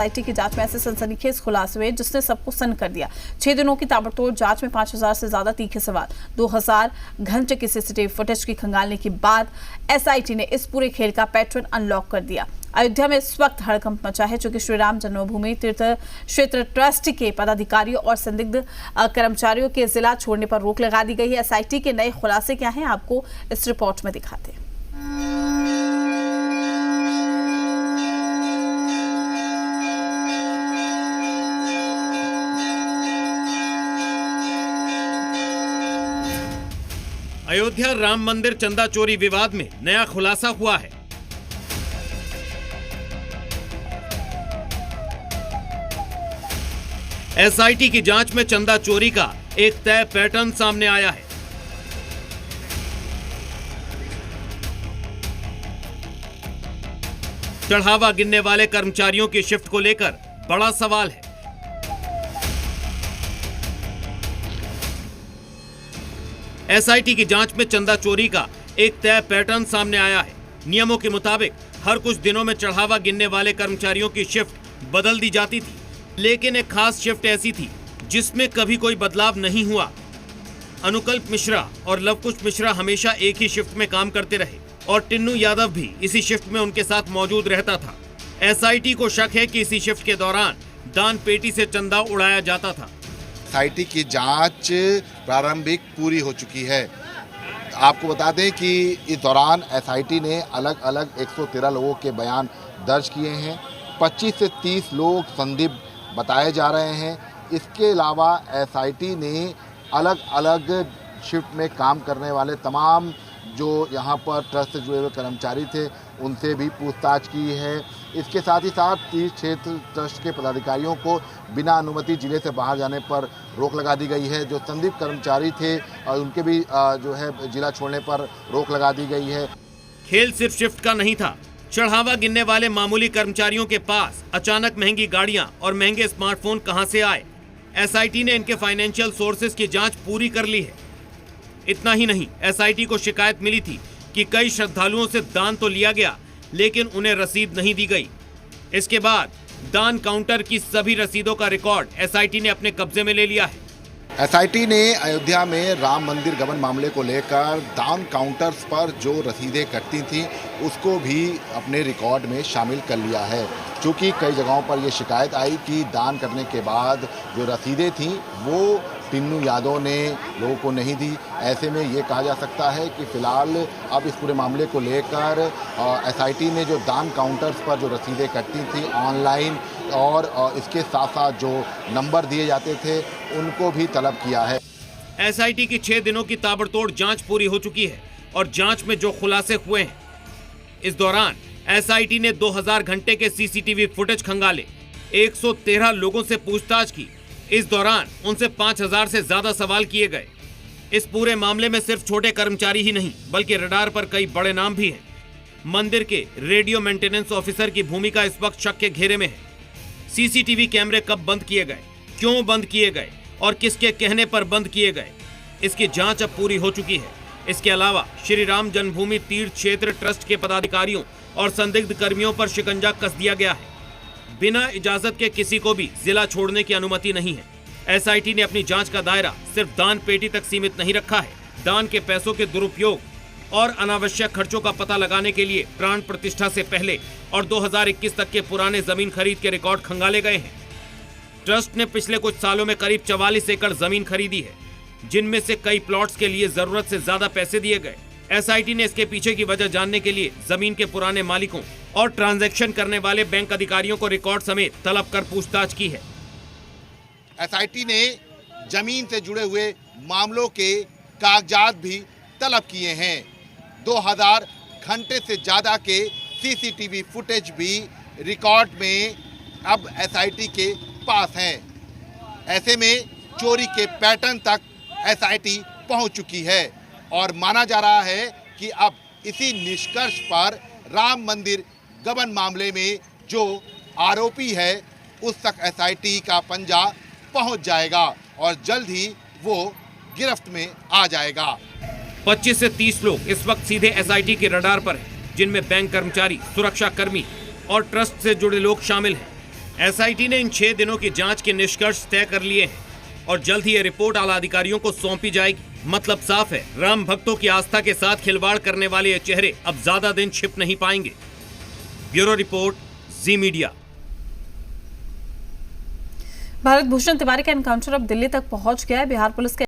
SIT की जांच में ऐसे सनसनीखेज खुलासे हुए जिसने सबको सन्न कर दिया। 6 दिनों की ताबड़तोड़ जांच में 5000 से ज्यादा तीखे सवाल, 2000 घंटे की सीसीटीवी फुटेज की खंगालने के बाद एसआईटी ने इस पूरे खेल का पैटर्न अनलॉक कर दिया। अयोध्या में इस वक्त हड़कंप मचा है, चूंकि श्री राम जन्मभूमि तीर्थ क्षेत्र ट्रस्ट के पदाधिकारियों और संदिग्ध कर्मचारियों के जिला छोड़ने पर रोक लगा दी गई है। एसआईटी के नए खुलासे क्या हैं, आपको इस रिपोर्ट में दिखाते हैं। अयोध्या राम मंदिर चंदा चोरी विवाद में नया खुलासा हुआ है। एसआईटी की जांच में चंदा चोरी का एक तय पैटर्न सामने आया है। चढ़ावा गिनने वाले कर्मचारियों की शिफ्ट को लेकर बड़ा सवाल है। एसआईटी की जांच में चंदा चोरी का एक तय पैटर्न सामने आया है। नियमों के मुताबिक हर कुछ दिनों में चढ़ावा गिनने वाले कर्मचारियों की शिफ्ट बदल दी जाती थी, लेकिन एक खास शिफ्ट ऐसी थी जिसमें कभी कोई बदलाव नहीं हुआ। अनुकल्प मिश्रा और लवकुश मिश्रा हमेशा एक ही शिफ्ट में काम करते रहे और टिन्नू यादव भी इसी शिफ्ट में उनके साथ मौजूद रहता था। एसआईटी को शक है कि इसी शिफ्ट के दौरान दान पेटी से चंदा उड़ाया जाता था। एसआईटी की जांच प्रारंभिक पूरी हो चुकी है। आपको बता दें कि इस दौरान एसआईटी ने अलग अलग 113 लोगों के बयान दर्ज किए हैं। 25 से 30 लोग संदिग्ध बताए जा रहे हैं। इसके अलावा एसआईटी ने अलग अलग शिफ्ट में काम करने वाले तमाम जो यहाँ पर ट्रस्ट से जुड़े हुए कर्मचारी थे उनसे भी पूछताछ की है। इसके साथ ही साथ तीर्थ क्षेत्र ट्रस्ट के पदाधिकारियों को बिना अनुमति जिले से बाहर जाने पर रोक लगा दी गई है। जो संदिग्ध कर्मचारी थे उनके भी जो है जिला छोड़ने पर रोक लगा दी गई है। खेल सिर्फ शिफ्ट का नहीं था। चढ़ावा गिनने वाले मामूली कर्मचारियों के पास अचानक महंगी गाड़ियां और महंगे स्मार्टफोन कहां से आए? एसआईटी ने इनके फाइनेंशियल सोर्सेज की जांच पूरी कर ली है। इतना ही नहीं, एसआईटी को शिकायत मिली थी कि कई श्रद्धालुओं से दान तो लिया गया लेकिन उन्हें रसीद नहीं दी गई। इसके बाद दान काउंटर की सभी रसीदों का रिकॉर्ड एसआईटी ने अपने कब्जे में ले लिया है। एसआईटी ने अयोध्या में राम मंदिर गबन मामले को लेकर दान काउंटर्स पर जो रसीदें कटती थीं उसको भी अपने रिकॉर्ड में शामिल कर लिया है। क्योंकि कई जगहों पर यह शिकायत आई कि दान करने के बाद जो रसीदें थीं वो टिन्नू यादव ने लोगों को नहीं दी। ऐसे में ये कहा जा सकता है कि फिलहाल अब इस पूरे मामले को लेकर एसआईटी ने जो दान काउंटर्स पर जो रसीदें कटती थी ऑनलाइन और इसके साथ साथ जो नंबर दिए जाते थे उनको भी तलब किया है। एसआईटी की 6 दिनों की ताबड़तोड़ जांच पूरी हो चुकी है और जांच में जो खुलासे हुए हैं, इस दौरान एसआईटी ने 2000 घंटे के सीसीटीवी फुटेज खंगाले, 113 लोगों से पूछताछ की। इस दौरान उनसे 5000 से ज्यादा सवाल किए गए। इस पूरे मामले में सिर्फ छोटे कर्मचारी ही नहीं बल्कि रडार पर कई बड़े नाम भी हैं। मंदिर के रेडियो मेंटेनेंस ऑफिसर की भूमिका इस वक्त शक के घेरे में है। सीसीटीवी कैमरे कब बंद किए गए, क्यों बंद किए गए और किसके कहने पर बंद किए गए, इसकी जांच अब पूरी हो चुकी है। इसके अलावा श्री राम जन्मभूमि तीर्थ क्षेत्र ट्रस्ट के पदाधिकारियों और संदिग्ध कर्मियों पर शिकंजा कस दिया गया है। बिना इजाजत के किसी को भी जिला छोड़ने की अनुमति नहीं है। एसआईटी ने अपनी जांच का दायरा सिर्फ दान पेटी तक सीमित नहीं रखा है। दान के पैसों के दुरुपयोग और अनावश्यक खर्चों का पता लगाने के लिए प्राण प्रतिष्ठा से पहले और 2021 तक के पुराने जमीन खरीद के रिकॉर्ड खंगाले गए हैं। ट्रस्ट ने पिछले कुछ सालों में करीब 44 एकड़ जमीन खरीदी है, जिनमें से कई प्लॉट्स के लिए जरूरत से ज्यादा पैसे दिए गए। एसआईटी ने इसके पीछे की वजह जानने के लिए जमीन के पुराने मालिकों और ट्रांजैक्शन करने वाले बैंक अधिकारियों को रिकॉर्ड समेत तलब कर पूछताछ की है। एसआईटी ने जमीन से जुड़े हुए मामलों के कागजात भी तलब किए हैं। 2000 घंटे से ज्यादा के सीसीटीवी फुटेज भी रिकॉर्ड में अब एसआईटी के पास हैं। ऐसे में चोरी के पैटर्न तक एसआईटी पहुंच चुकी है और माना जा रहा है कि अब इसी निष्कर्ष पर राम मंदिर गबन मामले में जो आरोपी है उस तक एसआईटी का पंजा पहुंच जाएगा और जल्द ही वो गिरफ्त में आ जाएगा। 25 से 30 लोग इस वक्त सीधे एसआईटी के रडार पर हैं, जिनमें बैंक कर्मचारी, सुरक्षा कर्मी और ट्रस्ट से जुड़े लोग शामिल हैं। एसआईटी ने इन 6 दिनों की जांच के निष्कर्ष तय कर लिए हैं और जल्द ही ये रिपोर्ट आला अधिकारियों को सौंपी जाएगी। मतलब साफ है, राम भक्तों की आस्था के साथ खिलवाड़ करने वाले ये चेहरे अब ज्यादा दिन छिप नहीं पाएंगे। ब्यूरो रिपोर्ट, जी मीडिया। भारत भूषण तिवारी का एनकाउंटर अब दिल्ली तक पहुंच गया है। बिहार पुलिस के